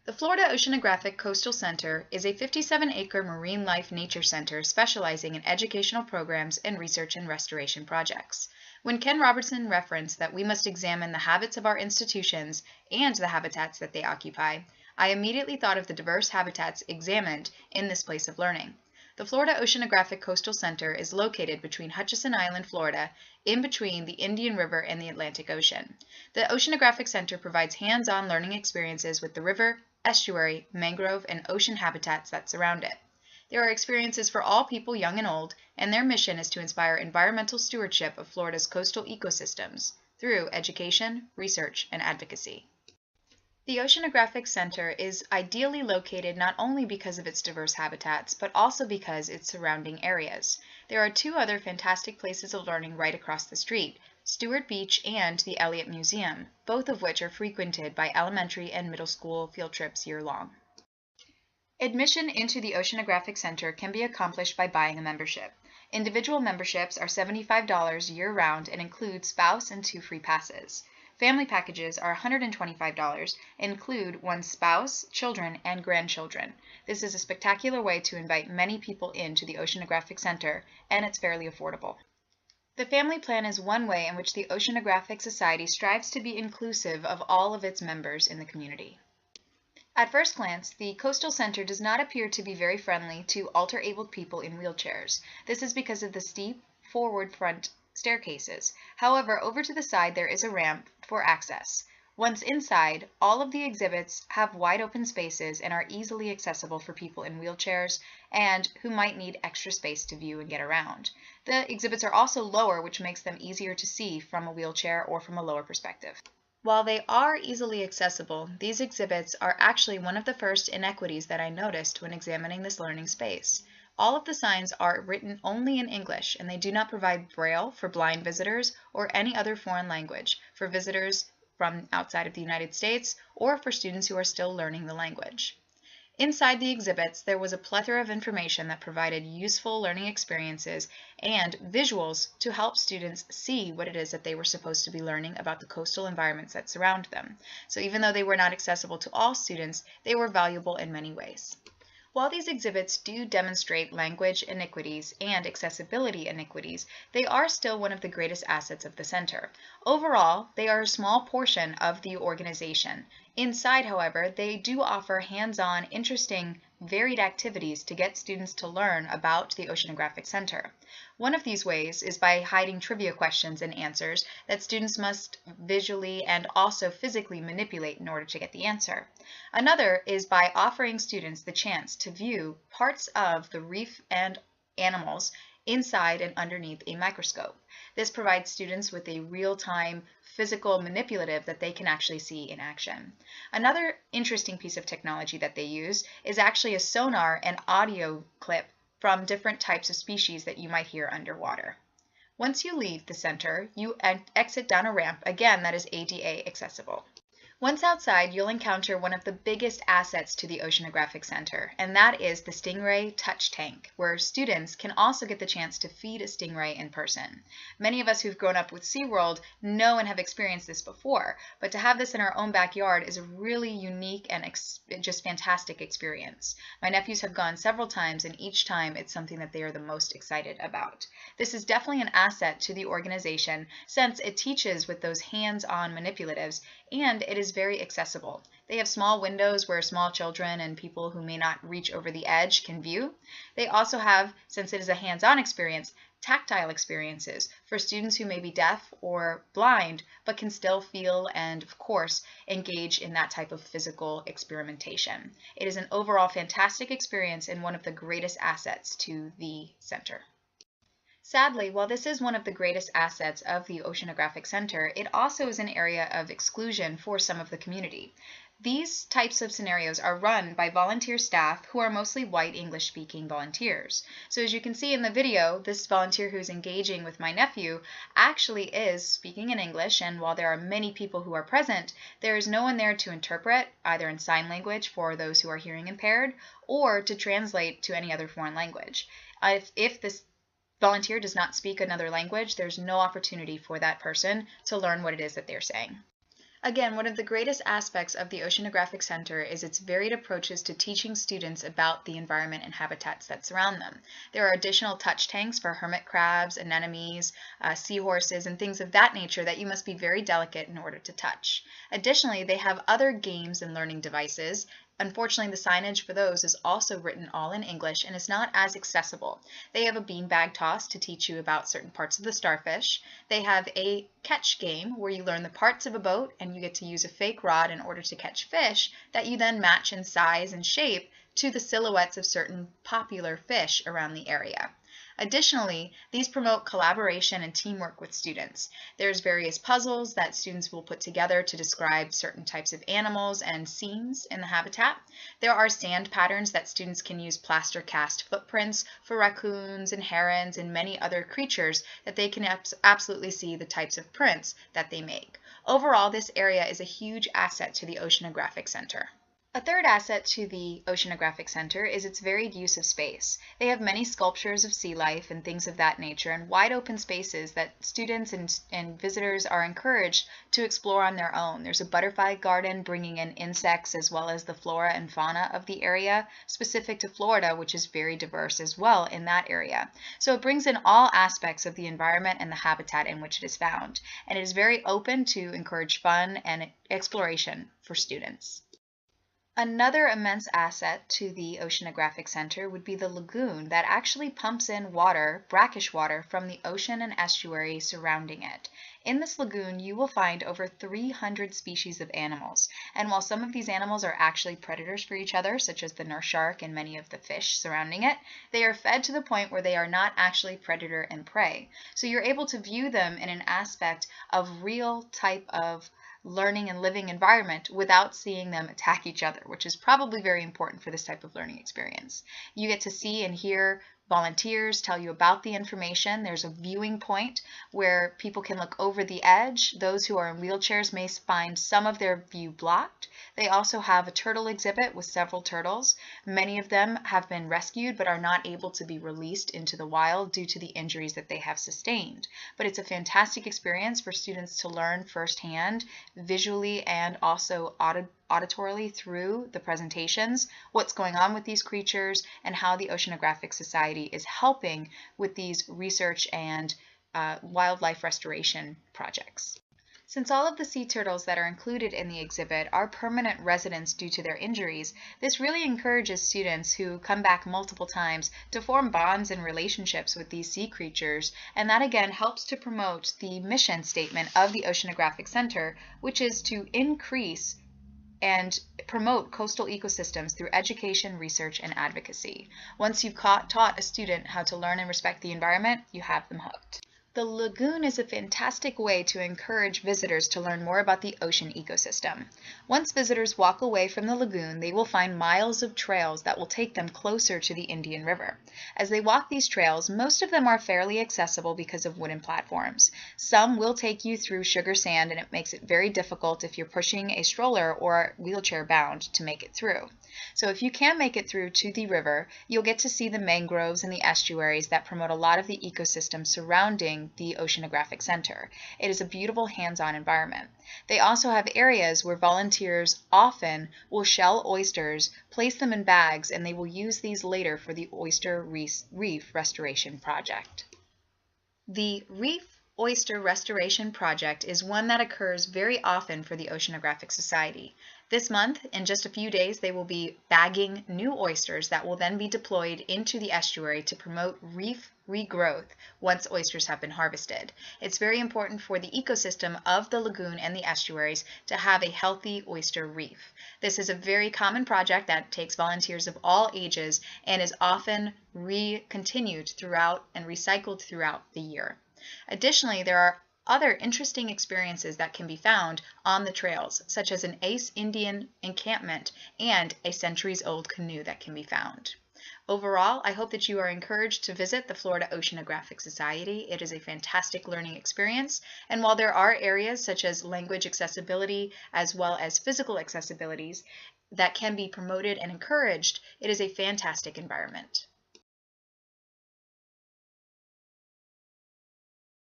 The Florida Oceanographic Coastal Center is a 57-acre marine life nature center specializing in educational programs and research and restoration projects. When Ken Robertson referenced that we must examine the habits of our institutions and the habitats that they occupy, I immediately thought of the diverse habitats examined in this place of learning. The Florida Oceanographic Coastal Center is located between Hutchinson Island, Florida, in between the Indian River and the Atlantic Ocean. The Oceanographic Center provides hands-on learning experiences with the river, estuary, mangrove, and ocean habitats that surround it. There are experiences for all people, young and old, and their mission is to inspire environmental stewardship of Florida's coastal ecosystems through education, research, and advocacy. The Oceanographic Center is ideally located not only because of its diverse habitats, but also because its surrounding areas. There are two other fantastic places of learning right across the street, Stewart Beach and the Elliott Museum, both of which are frequented by elementary and middle school field trips year-long. Admission into the Oceanographic Center can be accomplished by buying a membership. Individual memberships are $75 year-round and include spouse and 2 free passes. Family packages are $125 and include one's spouse, children, and grandchildren. This is a spectacular way to invite many people into the Oceanographic Center, and it's fairly affordable. The family plan is one way in which the Oceanographic Society strives to be inclusive of all of its members in the community. At first glance, the Coastal Center does not appear to be very friendly to alter-abled people in wheelchairs. This is because of the steep, forward front staircases. However, over to the side there is a ramp for access. Once inside, all of the exhibits have wide open spaces and are easily accessible for people in wheelchairs and who might need extra space to view and get around. The exhibits are also lower, which makes them easier to see from a wheelchair or from a lower perspective. While they are easily accessible, these exhibits are actually one of the first inequities that I noticed when examining this learning space. All of the signs are written only in English, and they do not provide Braille for blind visitors or any other foreign language for visitors from outside of the United States or for students who are still learning the language. Inside the exhibits, there was a plethora of information that provided useful learning experiences and visuals to help students see what it is that they were supposed to be learning about the coastal environments that surround them. So even though they were not accessible to all students, they were valuable in many ways. While these exhibits do demonstrate language iniquities and accessibility iniquities, they are still one of the greatest assets of the center. Overall, they are a small portion of the organization. Inside, however, they do offer hands-on, interesting, varied activities to get students to learn about the Oceanographic Center. One of these ways is by hiding trivia questions and answers that students must visually and also physically manipulate in order to get the answer. Another is by offering students the chance to view parts of the reef and animals inside and underneath a microscope. This provides students with a real-time physical manipulative that they can actually see in action. Another interesting piece of technology that they use is actually a sonar and audio clip from different types of species that you might hear underwater. Once you leave the center, you exit down a ramp, again that is ADA accessible. Once outside, you'll encounter one of the biggest assets to the Oceanographic Center, and that is the Stingray Touch Tank, where students can also get the chance to feed a stingray in person. Many of us who've grown up with SeaWorld know and have experienced this before, but to have this in our own backyard is a really unique and just fantastic experience. My nephews have gone several times, and each time it's something that they are the most excited about. This is definitely an asset to the organization since it teaches with those hands-on manipulatives, and it is very accessible. They have small windows where small children and people who may not reach over the edge can view. They also have, since it is a hands-on experience, tactile experiences for students who may be deaf or blind but can still feel and, of course, engage in that type of physical experimentation. It is an overall fantastic experience and one of the greatest assets to the center. Sadly, while this is one of the greatest assets of the Oceanographic Center, it also is an area of exclusion for some of the community. These types of scenarios are run by volunteer staff who are mostly white English-speaking volunteers. So as you can see in the video, this volunteer who's engaging with my nephew actually is speaking in English, and while there are many people who are present, there is no one there to interpret, either in sign language for those who are hearing impaired, or to translate to any other foreign language. If this volunteer does not speak another language, there's no opportunity for that person to learn what it is that they're saying. Again, one of the greatest aspects of the Oceanographic Center is its varied approaches to teaching students about the environment and habitats that surround them. There are additional touch tanks for hermit crabs, anemones, seahorses, and things of that nature that you must be very delicate in order to touch. Additionally, they have other games and learning devices. Unfortunately, the signage for those is also written all in English and is not as accessible. They have a beanbag toss to teach you about certain parts of the starfish. They have a catch game where you learn the parts of a boat and you get to use a fake rod in order to catch fish that you then match in size and shape to the silhouettes of certain popular fish around the area. Additionally, these promote collaboration and teamwork with students. There's various puzzles that students will put together to describe certain types of animals and scenes in the habitat. There are sand patterns that students can use plaster cast footprints for raccoons and herons and many other creatures that they can absolutely see the types of prints that they make. Overall, this area is a huge asset to the Oceanographic Center. A third asset to the Oceanographic Center is its varied use of space. They have many sculptures of sea life and things of that nature and wide open spaces that students and visitors are encouraged to explore on their own. There's a butterfly garden bringing in insects as well as the flora and fauna of the area, specific to Florida, which is very diverse as well in that area. So it brings in all aspects of the environment and the habitat in which it is found, and it is very open to encourage fun and exploration for students. Another immense asset to the Oceanographic Center would be the lagoon that actually pumps in water, brackish water, from the ocean and estuary surrounding it. In this lagoon, you will find over 300 species of animals, and while some of these animals are actually predators for each other, such as the nurse shark and many of the fish surrounding it, they are fed to the point where they are not actually predator and prey. So you're able to view them in an aspect of real type of learning and living environment without seeing them attack each other, which is probably very important for this type of learning experience. You get to see and hear volunteers tell you about the information. There's a viewing point where people can look over the edge. Those who are in wheelchairs may find some of their view blocked. They also have a turtle exhibit with several turtles. Many of them have been rescued but are not able to be released into the wild due to the injuries that they have sustained. But it's a fantastic experience for students to learn firsthand, visually and also auditorily through the presentations, what's going on with these creatures and how the Oceanographic Society is helping with these research and wildlife restoration projects. Since all of the sea turtles that are included in the exhibit are permanent residents due to their injuries, this really encourages students who come back multiple times to form bonds and relationships with these sea creatures, and that again helps to promote the mission statement of the Oceanographic Center, which is to increase and promote coastal ecosystems through education, research, and advocacy. Once you've taught a student how to learn and respect the environment, you have them hooked. The lagoon is a fantastic way to encourage visitors to learn more about the ocean ecosystem. Once visitors walk away from the lagoon, they will find miles of trails that will take them closer to the Indian River. As they walk these trails, most of them are fairly accessible because of wooden platforms. Some will take you through sugar sand, and it makes it very difficult if you're pushing a stroller or wheelchair bound to make it through. So if you can make it through to the river, you'll get to see the mangroves and the estuaries that promote a lot of the ecosystem surrounding the Oceanographic Center. It is a beautiful hands-on environment. They also have areas where volunteers often will shell oysters, place them in bags, and they will use these later for the oyster reef restoration project. The Reef Oyster Restoration Project is one that occurs very often for the Oceanographic Society. This month, in just a few days, they will be bagging new oysters that will then be deployed into the estuary to promote reef regrowth once oysters have been harvested. It's very important for the ecosystem of the lagoon and the estuaries to have a healthy oyster reef. This is a very common project that takes volunteers of all ages and is often continued throughout and recycled throughout the year. Additionally, there are other interesting experiences that can be found on the trails, such as an Ace Indian encampment and a centuries-old canoe that can be found. Overall, I hope that you are encouraged to visit the Florida Oceanographic Society. It is a fantastic learning experience, and while there are areas such as language accessibility as well as physical accessibilities that can be promoted and encouraged, it is a fantastic environment.